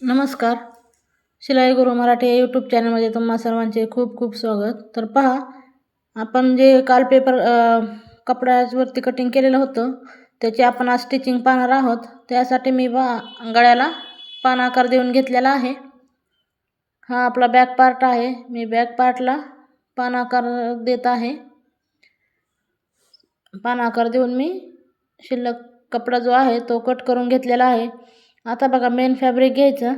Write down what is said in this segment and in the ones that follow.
नमस्कार. शिलाई गुरु मराठी या यूट्यूब चॅनलमध्ये तुम्हा सर्वांचे खूप खूप स्वागत. तर पहा, आपण जे काल कपड्यावरती कटिंग केलेलं होतं त्याची आपण आज स्टिचिंग पाहणार आहोत. त्यासाठी मी गळ्याला पान आकार देऊन घेतलेला आहे. हा आपला बॅक पार्ट आहे. मी बॅक पार्टला पान आकार देत आहे. पान आकार देऊन मी शिल्लक कपडा जो आहे तो कट करून घेतलेला आहे. आता बघा, मेन फॅब्रिक घ्यायचं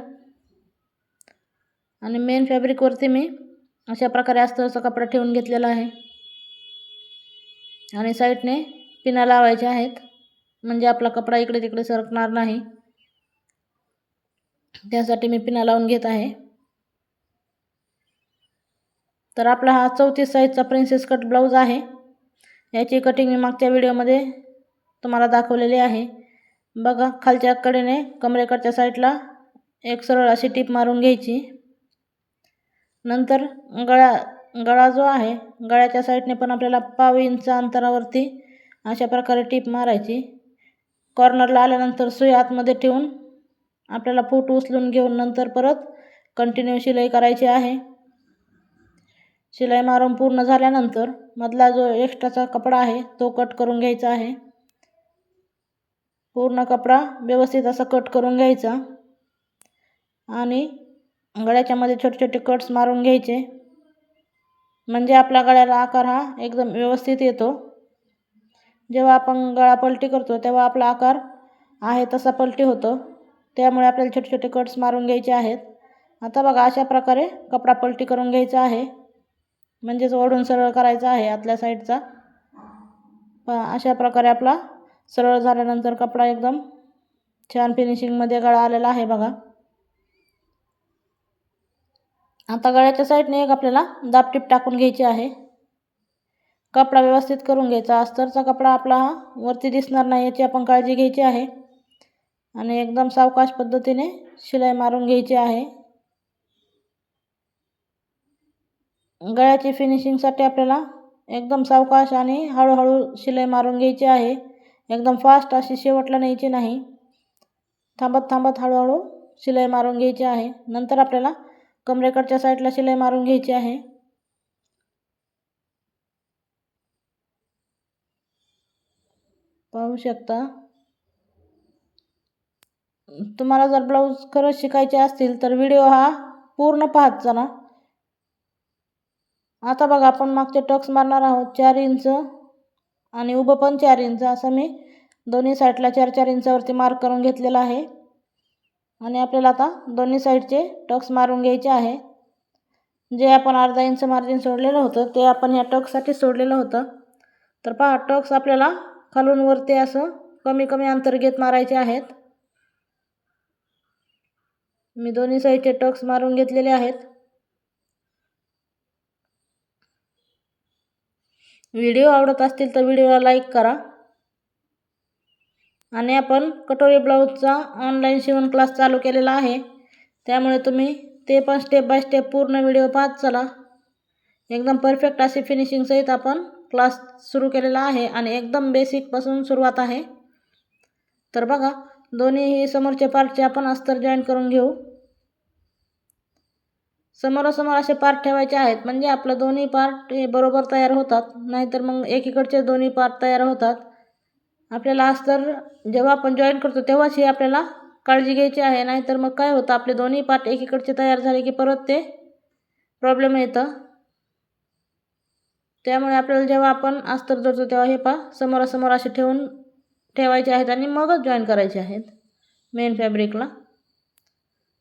आणि मेन फॅब्रिकवरती मी अशा प्रकारे अस्तरचा कपडा ठेवून घेतलेला आहे आणि साईडने पिना लावायच्या आहेत, म्हणजे आपला कपडा इकडे तिकडे सरकणार नाही. त्यासाठी मी पिना लावून घेत आहे. तर आपला हा 34 साईजचा प्रिन्सेस कट ब्लाऊज आहे. याची कटिंग मी मागच्या व्हिडिओमध्ये तुम्हाला दाखवलेली आहे. बघा, खालच्या कडेने कमरेकडच्या साईडला एक सरळ अशी टीप मारून घ्यायची. नंतर गळा जो आहे, गळ्याच्या साईडने पण आपल्याला पाव इंच अंतरावरती अशा प्रकारे टीप मारायची. कॉर्नरला आल्यानंतर सुई आतमध्ये ठेवून आपल्याला फूट उचलून घेऊन नंतर परत कंटिन्यू शिलाई करायची आहे. शिलाई मारून पूर्ण झाल्यानंतर मधला जो एक्स्ट्राचा कपडा आहे तो कट करून घ्यायचा आहे. पूर्ण कपडा व्यवस्थित असा कट करून घ्यायचा आणि गळ्याच्या मध्ये छोटे छोटे कट्स मारून घ्यायचे, म्हणजे आपल्या गळ्याला आकार हा एकदम व्यवस्थित येतो. जेव्हा आपण गळा पलटी करतो तेव्हा आपला आकार आहे तसा पलटी होतो. त्यामुळे आपल्याला छोटे छोटे कट्स मारून घ्यायचे आहेत. आता बघा, अशा प्रकारे कपडा पलटी करून घ्यायचा आहे, म्हणजेच ओढून सरळ करायचा आहे आतल्या साईडचा. अशा प्रकारे आपला सरळ झाल्यानंतर कपडा एकदम छान फिनिशिंगमध्ये गळा आलेला आहे बघा. आता गळ्याच्या साईडने एक आपल्याला दाबटीप टाकून घ्यायची आहे. कपडा व्यवस्थित करून घ्यायचा. अस्तरचा कपडा आपला हा वरती दिसणार नाही याची आपण काळजी घ्यायची आहे आणि एकदम सावकाश पद्धतीने शिलाई मारून घ्यायची आहे. गळ्याची फिनिशिंगसाठी आपल्याला एकदम सावकाश आणि हळूहळू शिलाई मारून घ्यायची आहे. एकदम फास्ट अशी शेवटला न्यायची नाही. थांबत थांबत हळूहळू शिलाई मारून घ्यायची आहे. नंतर आपल्याला कमरेकडच्या साईडला शिलाई मारून घ्यायची आहे. पाहू शकता. तुम्हाला जर ब्लाऊज खरंच शिकायचे असतील तर व्हिडिओ हा पूर्ण पाहत चला. आता बघा, आपण मागचे टक्स मारणार आहोत 4 इंच आणि उभं पण 4 इंच असं मी दोन्ही साईडला 4-4 इंचावरती मार्क करून घेतलेला आहे. आणि आपल्याला आता दोन्ही साईडचे टक्स मारून घ्यायचे आहे. जे आपण अर्धा इंच मार्जिन सोडलेलं होतं ते आपण ह्या टक्ससाठी सोडलेलं होतं. तर पहा, टक्स आपल्याला खालून वरती असं कमी कमी अंतर घेत मारायचे आहेत. मी दोन्ही साईडचे टक्स मारून घेतलेले आहेत. व्हिडिओ आवडत असतील तर व्हिडिओला लाईक करा. आणि आपण कटोरी ब्लाऊजचा ऑनलाईन शिवण क्लास चालू केलेला आहे, त्यामुळे तुम्ही ते पण स्टेप बाय स्टेप पूर्ण व्हिडिओ पाहत चला. एकदम परफेक्ट अशी फिनिशिंग सहित आपण क्लास सुरू केलेला आहे आणि एकदम बेसिकपासून सुरुवात आहे. तर बघा, दोन्ही समोरच्या पार्टचे आपण अस्तर जॉईन करून घेऊ. समोरासमोर असे पार्ट ठेवायचे आहेत, म्हणजे आपलं दोन्ही पार्ट हे बरोबर तयार होतात. नाहीतर मग एकीकडचे दोन्ही पार्ट तयार होतात. आपल्याला अस्तर जेव्हा आपण जॉईन करतो तेव्हाच ही आपल्याला काळजी घ्यायची आहे. नाहीतर मग काय होतं, आपले दोन्ही पार्ट एकीकडचे तयार झाले की परत ते प्रॉब्लेम येतं. त्यामुळे आपल्याला जेव्हा आपण अस्तर जोडतो तेव्हा हे समोरासमोर असे ठेवायचे आहेत आणि मगच जॉईन करायचे आहेत मेन फॅब्रिकला.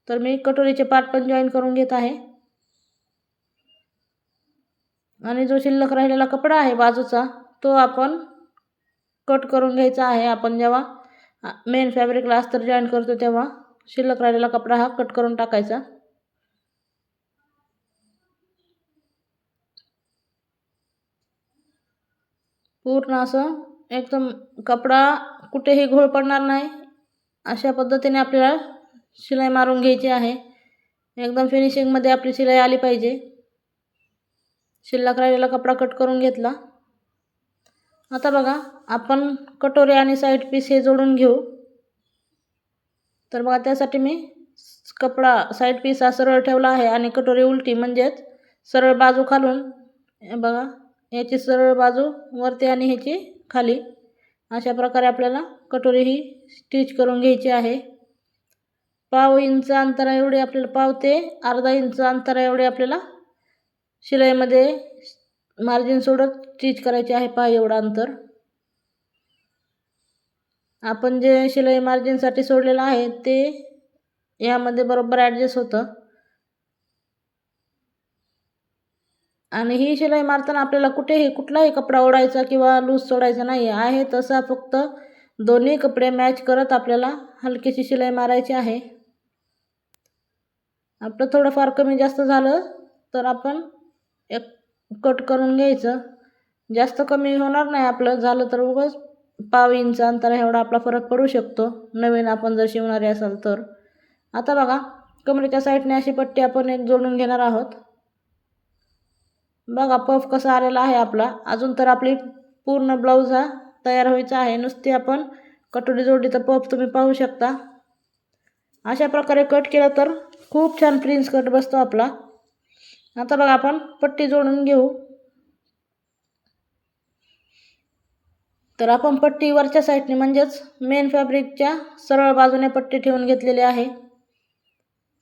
तर मी कटोरीचे पार्ट पण जॉईन करून घेत आहे आणि जो शिल्लक राहिलेला कपडा आहे बाजूचा तो आपण कट करून घ्यायचा आहे. आपण जेव्हा मेन फॅब्रिकला अस्तर जॉईन करतो तेव्हा शिल्लक राहिलेला कपडा हा कट करून टाकायचा. पूर्ण असं एकदम कपडा कुठेही घोळ पडणार नाही अशा पद्धतीने आपल्याला शिलाई मारून घ्यायची आहे. एकदम फिनिशिंगमध्ये आपली शिलाई आली पाहिजे. शिल्लक राहिलेला कपडा कट करून घेतला. आता बघा, आपण कटोरी आणि साईड पीस हे जोडून घेऊ. तर बघा, त्यासाठी मी कपडा साईड पीस हा सरळ ठेवला आहे आणि कटोरी उलटी म्हणजेच सरळ बाजू खालून बघा, याची सरळ बाजू वरती आणि ह्याची खाली, अशा प्रकारे आपल्याला कटोरी ही स्टिच करून घ्यायची आहे. पाव इंच अंतरा एवढे आपल्याला, पाव ते अर्धा इंच अंतरा एवढे आपल्याला शिलाईमध्ये मार्जिन सोडत स्टिच करायचे आहे. पहा एवढं अंतर आपण जे शिलाई मार्जिनसाठी सोडलेलं आहे ते यामध्ये बरोबर ॲडजस्ट होतं. आणि ही शिलाई मारताना आपल्याला कुठलाही कपडा ओढायचा किंवा लूज सोडायचा नाही आहे. तसा फक्त दोन्ही कपडे मॅच करत आपल्याला हलकीशी शिलाई मारायची आहे. आपलं थोडंफार कमी जास्त झालं तर आपण एक कट करून घ्यायचं. जास्त कमी होणार नाही आपलं, झालं तर उगाच पाव इंच अंतर एवढा आपला फरक पडू शकतो नवीन आपण जर शिवणारे असाल तर. आता बघा, कमरेच्या साईडने अशी पट्टी आपण एक जोडून घेणार आहोत. बघा पफ कसा आलेला आहे आपला. अजून तर आपली पूर्ण ब्लाऊज हा तयार व्हायचा आहे. नुसती आपण कटोरी जोडली तर पफ तुम्ही पाहू शकता. अशा प्रकारे कट केलं तर खूप छान प्रिन्स कट बसतो आपला. आता बघा आपण पट्टी जोडून घेऊ. तर आपण पट्टी वरच्या साईडने म्हणजेच मेन फॅब्रिकच्या सरळ बाजूने पट्टी ठेवून घेतलेली आहे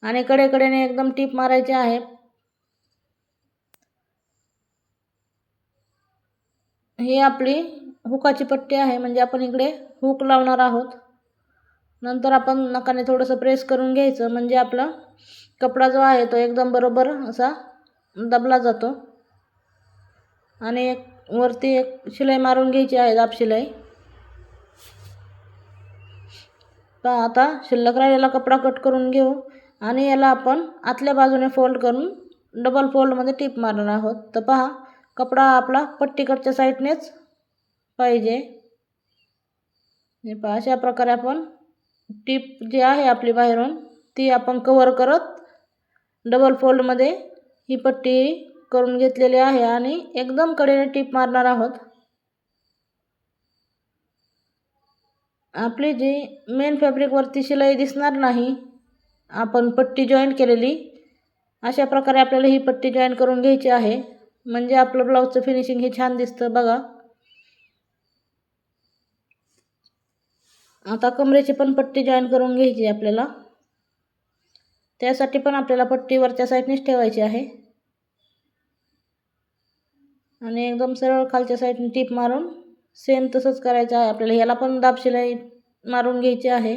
आणि कडेकडेने एकदम टीप मारायची आहे. ही आपली हुकाची पट्टी आहे, म्हणजे आपण इकडे हुक लावणार आहोत. नंतर आपण नखाने थोडंसं प्रेस करून घ्यायचं, म्हणजे आपला कपडा जो आहे तो एकदम बरोबर असा दबला जातो. आणि वरती एक शिलाई मारून घ्यायची आहे, दाब शिलाई. पहा आता शिल्लक राहिलेला कपडा कट करून घेऊ आणि याला आपण आतल्या बाजूने फोल्ड करून डबल फोल्डमध्ये टीप मारणार आहोत. तर पहा, कपडा आपला पट्टीकडच्या साईडनेच पाहिजे. हे पहा, अशा प्रकारे आपण टीप जी आहे आपली बाहेरून ती आपण कव्हर करत डबल फोल्डमध्ये ही पट्टी करून घेतलेली आहे आणि एकदम कडेने टीप मारणार आहोत. आपली जी मेन फॅब्रिकवरती शिलाई दिसणार नाही, आपण पट्टी जॉईंट केलेली, अशा प्रकारे आपल्याला ही पट्टी जॉईंट करून घ्यायची आहे, म्हणजे आपलं ब्लाऊजचं फिनिशिंग हे छान दिसतं. बघा आता कमरेची पण पट्टी जॉईन करून घ्यायची आपल्याला. त्यासाठी पण आपल्याला पट्टी वरच्या साईडनेच ठेवायची आहे आणि एकदम सरळ खालच्या साईडने टीप मारून सेम तसंच करायचं आहे आपल्याला. याला पण दाब शिलाई मारून घ्यायची आहे,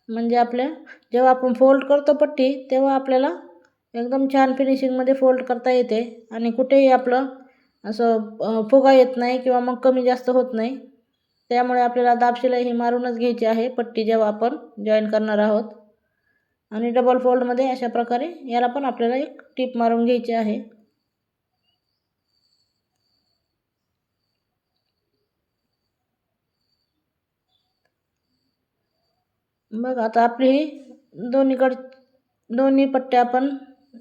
म्हणजे आपल्या जेव्हा आपण फोल्ड करतो पट्टी तेव्हा आपल्याला एकदम छान फिनिशिंगमध्ये फोल्ड करता येते आणि कुठेही आपलं असं फुगा येत नाही किंवा मग कमी जास्त होत नाही. त्यामुळे आपल्याला दाब शिलाई ही मारूनच घ्यायची आहे पट्टी जेव्हा आपण जॉईन करणार आहोत. आणि डबल फोल्डमध्ये अशा प्रकारे याला पण आपल्याला एक टीप मारून घ्यायची आहे. बघ आता आपली ही दोन्ही पट्ट्या आपण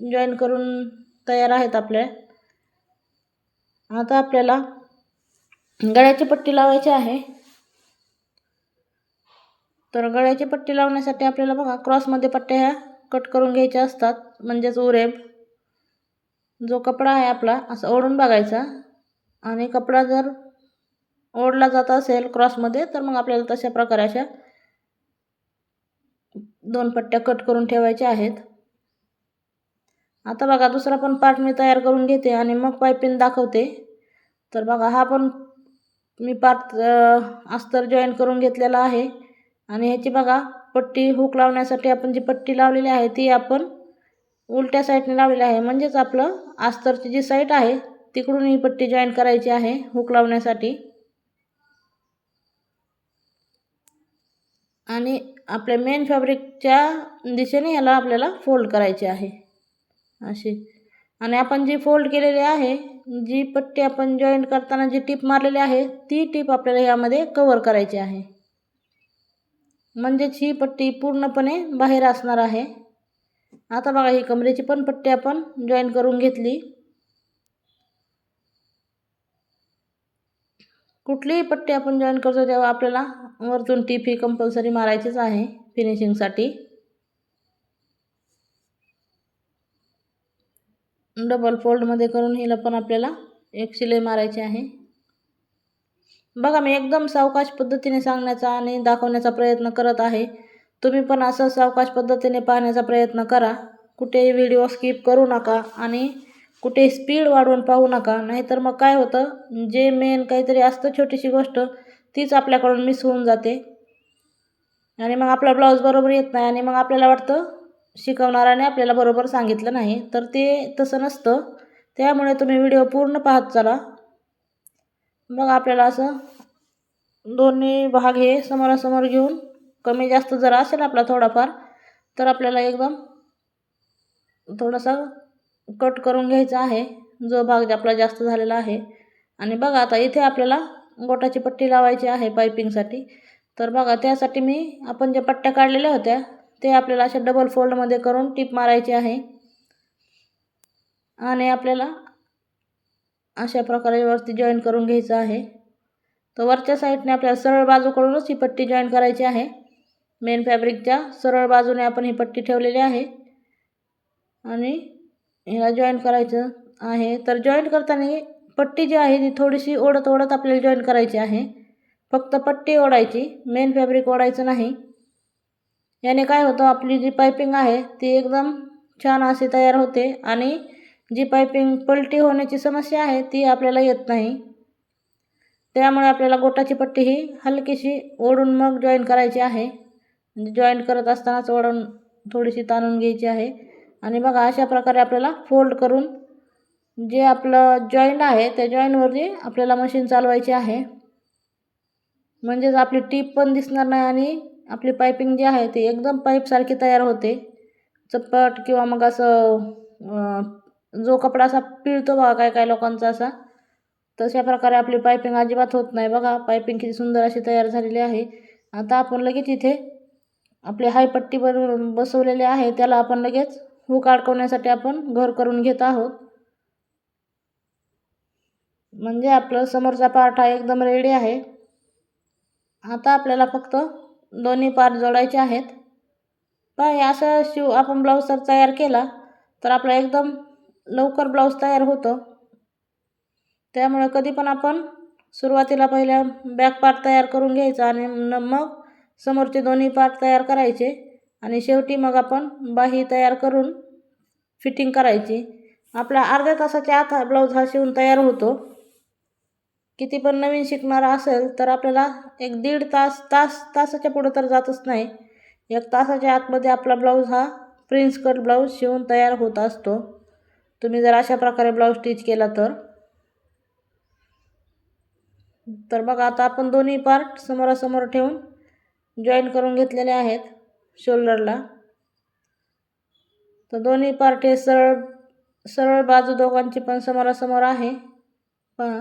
जॉईन करून तयार आहेत आपल्या. आता आपल्याला गळ्याची पट्टी लावायची आहे. तर गळ्याची पट्टी लावण्यासाठी आपल्याला बघा क्रॉसमध्ये पट्ट्या ह्या कट करून घ्यायच्या असतात, म्हणजेच उरेब. जो कपडा आहे आपला असा ओढून बघायचा आणि कपडा जर ओढला जात असेल क्रॉसमध्ये तर मग आपल्याला तशा प्रकारे अशा 2 पट्ट्या कट करून ठेवायच्या आहेत. आता बघा दुसरा पण पार्ट मी तयार करून घेते आणि मग पायपिंग दाखवते. तर बघा हा पण मी पार्ट अस्तर जॉईन करून घेतलेला आहे आणि ह्याची बघा पट्टी हुक लावण्यासाठी आपण जी पट्टी लावलेली आहे ती आपण उलट्या साईडने लावलेली आहे, म्हणजेच आपलं अस्तरची जी साईड आहे तिकडून ही पट्टी जॉईन करायची आहे हुक लावण्यासाठी. आणि आपल्या मेन फॅब्रिकच्या दिशेने याला आपल्याला फोल्ड करायचे आहे अशी. आणि आपण जी फोल्ड केलेली आहे, जी पट्टी आपण जॉईंट करताना जी टीप मारलेली आहे ती टीप आपल्याला यामध्ये कव्हर करायची आहे, म्हणजेच ही पट्टी पूर्णपणे बाहेर असणार आहे. आता बघा ही कमरेची पण पट्टी आपण जॉईन करून घेतली. कुठलीही पट्टी आपण जॉईन करतो तेव्हा आपल्याला वरतून टीप ही कंपल्सरी मारायचीच आहे फिनिशिंगसाठी. डबल फोल्डमध्ये करून हिला पण आपल्याला एक शिलाई मारायची आहे. बघा मी एकदम सावकाश पद्धतीने सांगण्याचा आणि दाखवण्याचा प्रयत्न करत आहे. तुम्ही पण असं सावकाश पद्धतीने पाहण्याचा प्रयत्न करा. कुठेही व्हिडिओ स्किप करू नका आणि कुठे स्पीड वाढवून पाहू नका. नाहीतर मग काय होतं, जे मेन काहीतरी असतं छोटीशी गोष्ट तीच आपल्याकडून मिस होऊन जाते आणि मग आपला ब्लाऊज बरोबर येत नाही आणि मग आपल्याला वाटतं शिकवणाऱ्याने आपल्याला बरोबर सांगितलं नाही. तर ते तसं नसतं. त्यामुळे तुम्ही व्हिडिओ पूर्ण पाहत चला. मग आपल्याला असं दोन्ही भाग हे समोरासमोर घेऊन कमी जास्त जर असेल आपला थोडाफार तर आपल्याला एकदम थोडासा कट करून घ्यायचा आहे, जो भाग आपला जास्त झालेला आहे. आणि बघा आता इथे आपल्याला गोटाची पट्टी लावायची आहे पायपिंगसाठी. तर बघा त्यासाठी आपण ज्या पट्ट्या काढलेल्या होत्या ते आपल्याला अशा डबल फोल्डमध्ये करून टिप मारायची आहे आणि आपल्याला अशा प्रकारे वरती जॉईन करून घ्यायचं आहे. तर वरच्या साईडने आपल्याला सरळ बाजूकडूनच ही पट्टी जॉईन करायची आहे. मेन फॅब्रिकच्या सरळ बाजूने आपण ही पट्टी ठेवलेली आहे आणि ह्याला जॉईन करायचं आहे. तर जॉईन करताना पट्टी जी आहे ती थोडीशी ओढत ओढत आपल्याला जॉईन करायची आहे. फक्त पट्टी ओढायची, मेन फॅब्रिक ओढायचं नाही. याने काय होतं, आपली जी पायपिंग आहे ती एकदम छान अशी तयार होते आणि जी पायपिंग पलटी होण्याची समस्या आहे ती आपल्याला येत नाही. त्यामुळे आपल्याला गोटाची पट्टी ही हलकीशी ओढून मग जॉईन करायची आहे. म्हणजे जॉईन करत असतानाच ओढून थोडीशी ताणून घ्यायची आहे. आणि बघा अशा प्रकारे आपल्याला फोल्ड करून जे आपलं जॉईंट आहे त्या जॉईंटवरती आपल्याला मशीन चालवायची आहे. म्हणजेच आपली टीप पण दिसणार नाही आणि आपली पायपिंग जी आहे ती एकदम पाईपसारखी तयार होते. चप्पट किंवा मग असं जो कपडा असा पिळतो बघा काय काय लोकांचा असा, तशा प्रकारे आपली पायपिंग अजिबात होत नाही. बघा पायपिंग किती सुंदर अशी तयार झालेली आहे. आता आपण लगेच इथे आपली हाय पट्टी बसवलेली आहे त्याला आपण लगेच हुक अडकवण्यासाठी आपण घर करून घेत आहोत. म्हणजे आपलं समोरचा पार्ट हा एकदम रेडी आहे. आता आपल्याला फक्त दोन्ही पार्ट जोडायचे आहेत. पहा असं आपण ब्लाऊज जर तयार केला तर आपला एकदम लवकर ब्लाऊज तयार होतो. त्यामुळे कधी पण आपण सुरुवातीला पहिल्या बॅक पार्ट तयार करून घ्यायचा आणि मग समोरचे दोन्ही पार्ट तयार करायचे आणि शेवटी मग आपण बाही तयार करून फिटिंग करायची. आपला अर्ध्या तासाच्या आत ब्लाऊज हा शिवून तयार होतो. किती पण नवीन शिकणारा असेल तर आपल्याला एक 1.5 तासाच्या पुढे तर जातच नाही. 1 तासाच्या आतमध्ये आपला ब्लाऊज हा प्रिन्स कट ब्लाऊज शिवून तयार होत असतो. तुम्ही जर अशा प्रकारे ब्लाऊज स्टिच केला तर बघा आता आपण दोन्ही पार्ट समोरासमोर ठेवून जॉईन करून घेतलेले आहेत शोल्डरला. तर दोन्ही पार्ट हे सरळ बाजू दोघांची पण समोरासमोर आहे. पहा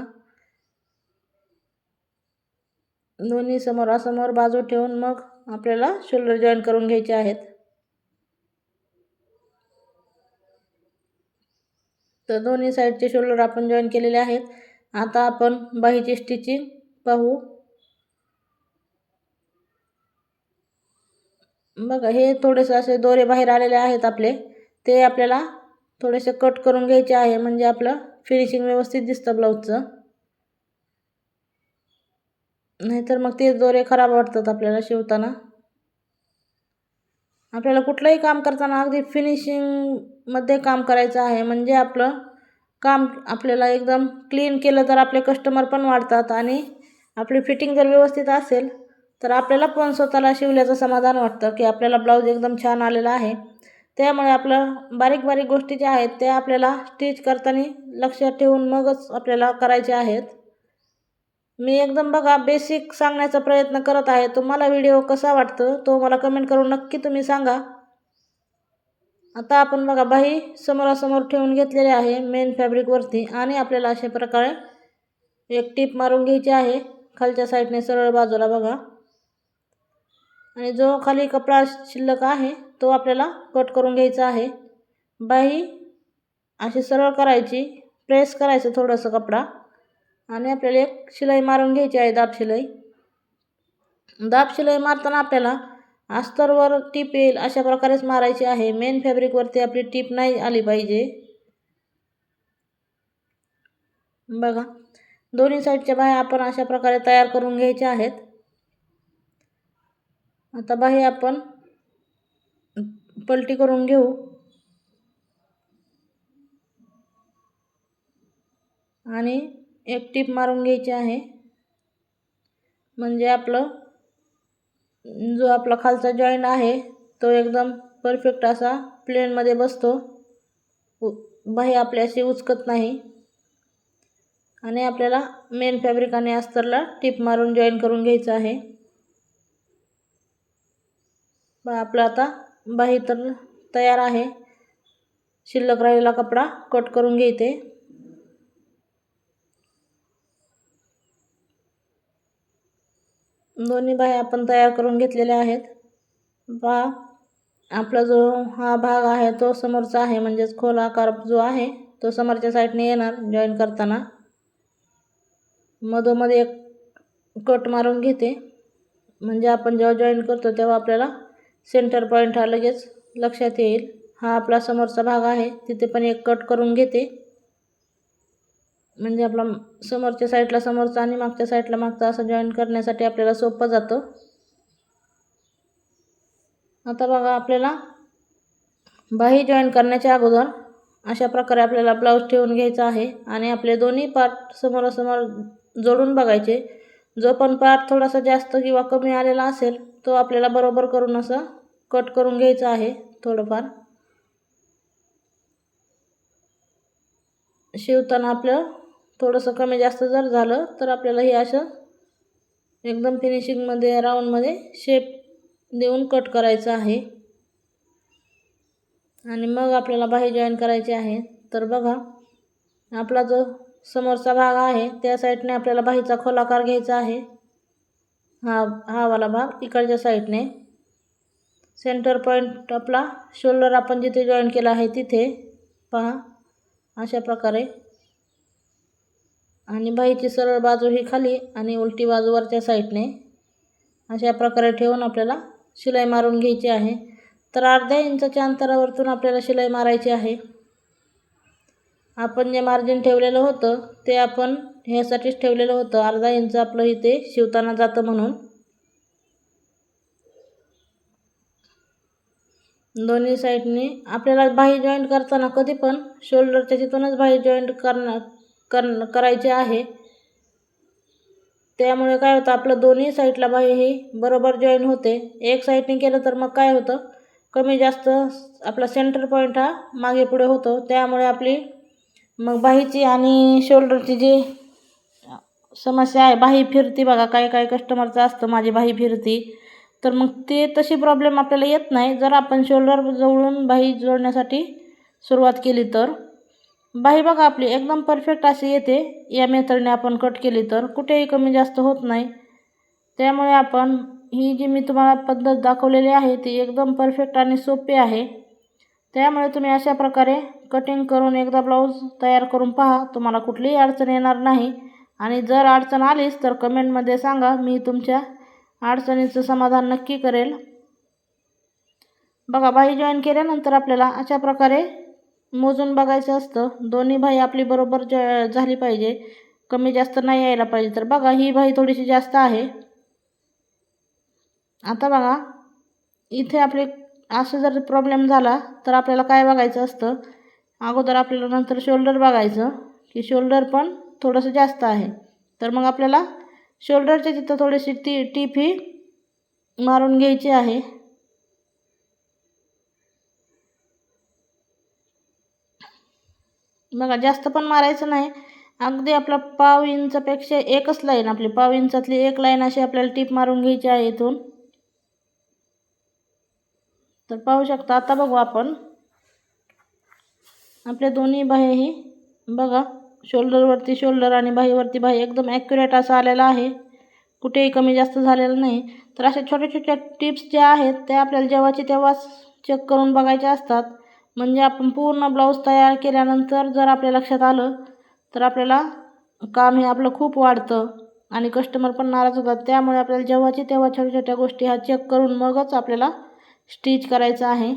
दोन्ही समोरासमोर बाजू ठेवून मग आपल्याला शोल्डर जॉईन करून घ्यायचे आहेत. तर दोन्ही साईडचे शोल्डर आपण जॉईन केलेले आहेत. आता आपण बाहीची स्टिचिंग पाहू. बघा हे थोडेसे असे दोरे बाहेर आलेले आहेत आपले, ते आपल्याला थोडेसे कट करून घ्यायचे आहे. म्हणजे आपलं फिनिशिंग व्यवस्थित दिसतं ब्लाऊजचं. नाहीतर मग ते दोरे खराब वाटतात आपल्याला शिवताना. आपल्याला कुठलंही काम करताना अगदी फिनिशिंगमध्ये काम करायचं आहे. म्हणजे आपलं काम आपल्याला एकदम क्लीन केलं तर आपले कस्टमर पण वाढतात आणि आपली फिटिंग जर व्यवस्थित असेल तर आपल्याला पण स्वतःला शिवल्याचं समाधान वाटतं की आपल्याला ब्लाऊज एकदम छान आलेला आहे. त्यामुळे आपलं बारीक बारीक गोष्टी ज्या आहेत त्या आपल्याला स्टिच करताना लक्षात ठेवून मगच आपल्याला करायचे आहेत. मी एकदम बघा बेसिक सांगण्याचा प्रयत्न करत आहे. तुम्हाला व्हिडिओ कसा वाटतो तो मला कमेंट करून नक्की तुम्ही सांगा. आता आपण बघा बाही समोरासमोर ठेवून घेतलेली आहे मेन फॅब्रिकवरती आणि आपल्याला अशा प्रकारे एक टीप मारून घ्यायची आहे खालच्या साईडने सरळ बाजूला बघा. आणि जो खाली कपडा शिल्लक आहे तो आपल्याला कट करून घ्यायचा आहे. बाही अशी सरळ करायची, प्रेस करायचं थोडंसं कपडा आणि आपल्याला एक शिलाई मारून घ्यायची आहे दाब शिलाई. दाब शिलाई मारताना आपल्याला अस्तरवर टीप येईल अशा प्रकारेच मारायची आहे. मेन फॅब्रिकवरती आपली टीप नाही आली पाहिजे. बघा दोन्ही साईडच्या बाह्या आपण अशा प्रकारे तयार करून घ्यायच्या आहेत. आता बाही आपण पलटी करून घेऊ आणि एक टीप मारून घ्यायची आहे. म्हणजे जो आपला खालचा जॉईंट आहे तो एकदम परफेक्ट असा प्लेनमध्ये बसतो, बाही आपली अशी उचकत नाही. आणि आपल्याला मेन फॅब्रिक आणि अस्तरला टीप मारून जॉईन करून घ्यायचं आहे. आपला आता बाही तर तयार आहे. शिल्लक राहिलेला कपडा कट करून घेते. दोन्ही बाह्या आपण तयार करून घेतलेल्या आहेत. आपला जो हा भाग आहे तो समोरचा आहे, म्हणजेच खोल आकार जो आहे तो समोरच्या साईडने येणार. जॉईन करताना मधोमध्ये एक कट मारून घेते, म्हणजे आपण जेव्हा जॉईन करतो तेव्हा आपल्याला सेंटर पॉईंट हा लगेच लक्षात येईल. हा आपला समोरचा भाग आहे, तिथे पण एक कट करून घेते, म्हणजे आपला समोरच्या साईडला समोरचा आणि मागच्या साईडला मागचा असं जॉईन करण्यासाठी आपल्याला सोपं जातं. आता बघा आपल्याला बाही जॉईन करण्याच्या अगोदर अशा प्रकारे आपल्याला ब्लाऊज ठेवून घ्यायचा आहे आणि आपले दोन्ही पार्ट समोरासमोर जोडून बघायचे. जो पण पार्ट थोडासा जास्त किंवा कमी आलेला असेल तो आपल्याला बरोबर करून असं कट करून घ्यायचा आहे. थोडंफार शिवताना आपलं थोडंसं कमी जास्त जर झालं तर आपल्याला हे असं एकदम फिनिशिंगमध्ये राऊंडमध्ये शेप देऊन कट करायचं आहे. आणि मग आपल्याला बाही जॉईन करायची आहे. तर बघा आपला जो समोरचा भाग आहे त्या साईडने आपल्याला बाहीचा खोल आकार घ्यायचा आहे. हा वाला भाग इकडच्या साईडने सेंटर पॉईंट आपला शोल्डर आपण जिथे जॉईन केला आहे तिथे पहा अशा प्रकारे. आणि बाहीची सरळ बाजू ही खाली आणि उलटी बाजू वरच्या साईडने अशा प्रकारे ठेवून आपल्याला शिलाई मारून घ्यायची आहे. तर अर्ध्या इंचाच्या अंतरावरतून आपल्याला शिलाई मारायची आहे. आपण जे मार्जिन ठेवलेलं होतं ते आपण ह्यासाठीच ठेवलेलं होतं, अर्धा इंच आपलं इथे शिवताना जातं म्हणून. दोन्ही साईडने आपल्याला बाही जॉईंट करताना कधी पण शोल्डरच्या तिथूनच बाही जॉईंट करायची आहे. त्यामुळे काय होतं आपलं दोन्ही साईडला बाही ही बरोबर जॉईन होते. एक साईडने केलं तर मग काय होतं कमी जास्त आपला सेंटर पॉईंट हा मागे पुढे होतो. त्यामुळे आपली मग बाहीची आणि शोल्डरची जी समस्या आहे, बाही फिरती बघा, काय कस्टमरचं असतं माझी बाही फिरती, तर मग ते तशी प्रॉब्लेम आपल्याला येत नाही जर आपण शोल्डर जवळून बाही जोडण्यासाठी सुरुवात केली तर. बाही बघा आपली एकदम परफेक्ट अशी येते या मेथडने आपण कट केली तर, कुठेही कमी जास्त होत नाही. त्यामुळे आपण ही जी मी तुम्हाला पद्धत दाखवलेली आहे ती एकदम परफेक्ट आणि सोपी आहे. त्यामुळे तुम्ही अशा प्रकारे कटिंग करून एकदा ब्लाऊज तयार करून पहा, तुम्हाला कुठलीही अडचण येणार नाही. आणि जर अडचण आलीच तर कमेंटमध्ये सांगा, मी तुमच्या अडचणीचं समाधान नक्की करेल. बघा बाही जॉईन केल्यानंतर आपल्याला अशा प्रकारे मोजून बघायचं असतं. दोन्ही बाही आपली बरोबर झाली पाहिजे, कमी जास्त नाही यायला पाहिजे. तर बघा ही बाही थोडीशी जास्त आहे. आता बघा इथे आपले असं जर प्रॉब्लेम झाला तर आपल्याला काय बघायचं असतं, अगोदर आपल्याला नंतर शोल्डर बघायचं की शोल्डर पण थोडंसं जास्त आहे. तर मग आपल्याला शोल्डरच्या तिथं थोडीशी टीप ही मारून घ्यायची आहे. बघा जास्त पण मारायचं नाही, अगदी आपला पाव इंचापेक्षा एकच लाईन, आपली पाव इंचातली एक लाईन अशी आपल्याला टीप मारून घ्यायची आहे इथून. तर पाहू शकता. आता बघू आपण आपल्या दोन्ही बाह्याही बघा शोल्डरवरती शोल्डर आणि बाहीवरती बाही एकदम ॲक्युरेट असा आलेला आहे, कुठेही कमी जास्त झालेलं नाही. तर अशा छोट्या छोट्या टिप्स ज्या आहेत त्या आपल्याला जेव्हाची तेव्हाच चेक करून बघायच्या असतात. म्हणजे आपण पूर्ण ब्लाऊज तयार केल्यानंतर जर आपल्या लक्षात आलं तर आपल्याला काम हे आपलं खूप वाढतं आणि कस्टमर पण नाराज होतात. त्यामुळे आपल्याला जेव्हाची तेव्हा छोट्या छोट्या गोष्टी ह्या चेक करून मगच आपल्याला स्टिच करायचं आहे.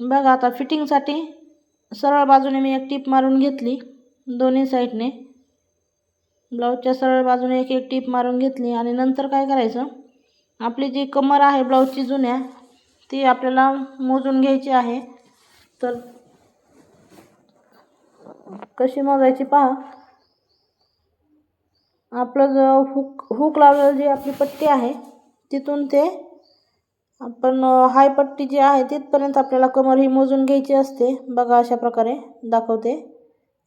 बघा आता फिटिंगसाठी सरळ बाजूने मी एक टीप मारून घेतली, दोन्ही साईडने ब्लाऊजच्या सरळ बाजूने एक एक टीप मारून घेतली. आणि नंतर काय करायचं, आपली जी कमर आहे ब्लाऊजची जुन्या, ती आपल्याला मोजून घ्यायची आहे. तर कशी मोजायची पहा. आपलं जो हुक लावलेलं जी आपली पट्टी आहे, तिथून ते आपण हाय पट्टी जी आहे तिथपर्यंत आपल्याला कमर ही मोजून घ्यायची असते. बघा अशा प्रकारे दाखवते.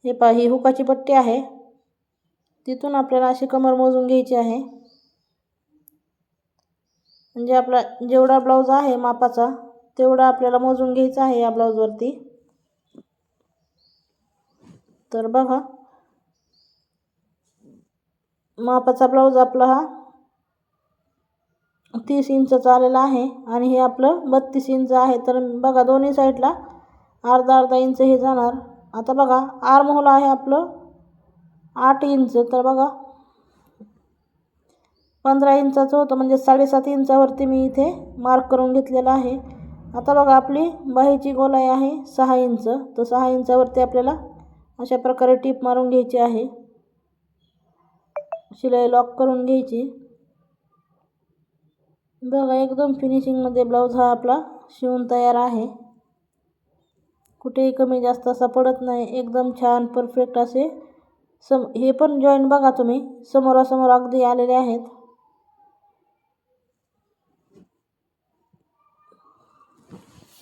हे पहा, ही हुकाची पट्टी आहे, तिथून आपल्याला अशी कमर मोजून घ्यायची आहे. म्हणजे आपला जेवढा ब्लाऊज आहे मापाचा तेवढा आपल्याला मोजून घ्यायचा आहे या ब्लाऊजवरती. तर बघा, मापाचा ब्लाऊज आपला हा 30 इंचचा आलेला आहे आणि हे आपलं 32 इंच आहे. तर बघा, दोन्ही साईडला अर्धा अर्धा इंच हे जाणार. आता बघा, आर्म होल आहे आपलं 8 इंच. तर बघा, 15 इंचाचं होतं, म्हणजे 7.5 इंचावरती मी इथे मार्क करून घेतलेला आहे. आता बघा, आपली बाहीची गोलाई आहे 6 इंच. तर 6 इंचावरती आपल्याला अशा प्रकारे टीप मारून घ्यायची आहे. शिलाई लॉक करून घ्यायची. बघा, एकदम फिनिशिंगमध्ये ब्लाऊज हा आपला शिवून तयार आहे. कुठेही कमी जास्त असा पडत नाही. एकदम छान परफेक्ट असे हे पण जॉईंट बघा तुम्ही, समोरासमोर अगदी आलेले आहेत.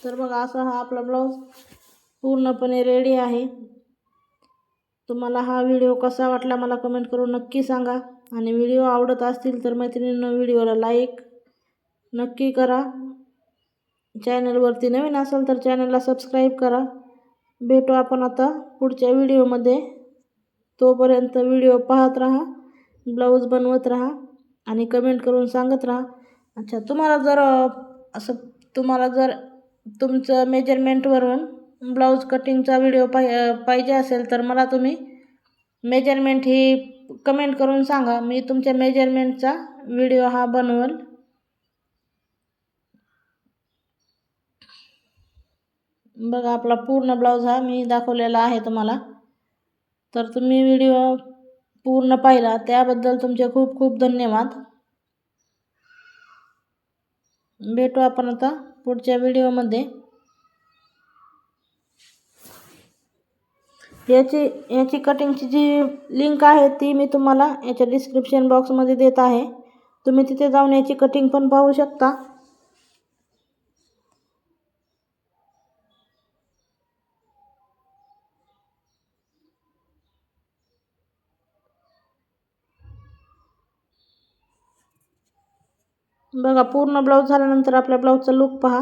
तर बघा, असा हा आपला ब्लाऊज पूर्णपणे रेडी आहे. तुम्हाला हा व्हिडिओ कसा वाटला मला कमेंट करून नक्की सांगा. आणि व्हिडिओ आवडत असतील तर मैत्रिणींनो, व्हिडिओला लाईक नक्की करा. चॅनलवरती नवीन असाल तर चॅनलला सबस्क्राईब करा. भेटू आपण आता पुढच्या व्हिडिओमध्ये. तोपर्यंत व्हिडिओ पाहत राहा, ब्लाऊज बनवत राहा आणि कमेंट करून सांगत राहा. अच्छा, तुम्हाला जर तुमचं मेजरमेंटवरून ब्लाऊज कटिंगचा व्हिडिओ पाहिजे असेल तर मला तुम्ही मेजरमेंट ही कमेंट करून सांगा. मी तुमच्या मेजरमेंटचा व्हिडिओ हा बनवल. बघा, आपला पूर्ण ब्लाऊज हा मी दाखवलेला आहे तुम्हाला. तर तुम्ही व्हिडिओ पूर्ण पाहिला त्याबद्दल तुमचे खूप खूप धन्यवाद. भेटू आपण आता पुढच्या व्हिडिओमध्ये. याची कटिंगची जी लिंक आहे ती मी तुम्हाला याच्या डिस्क्रिप्शन बॉक्समध्ये देत आहे. तुम्ही तिथे जाऊन याची कटिंग पण पाहू शकता. बघा, पूर्ण ब्लाऊज झाल्यानंतर आपल्या ब्लाऊजचा लुक पहा.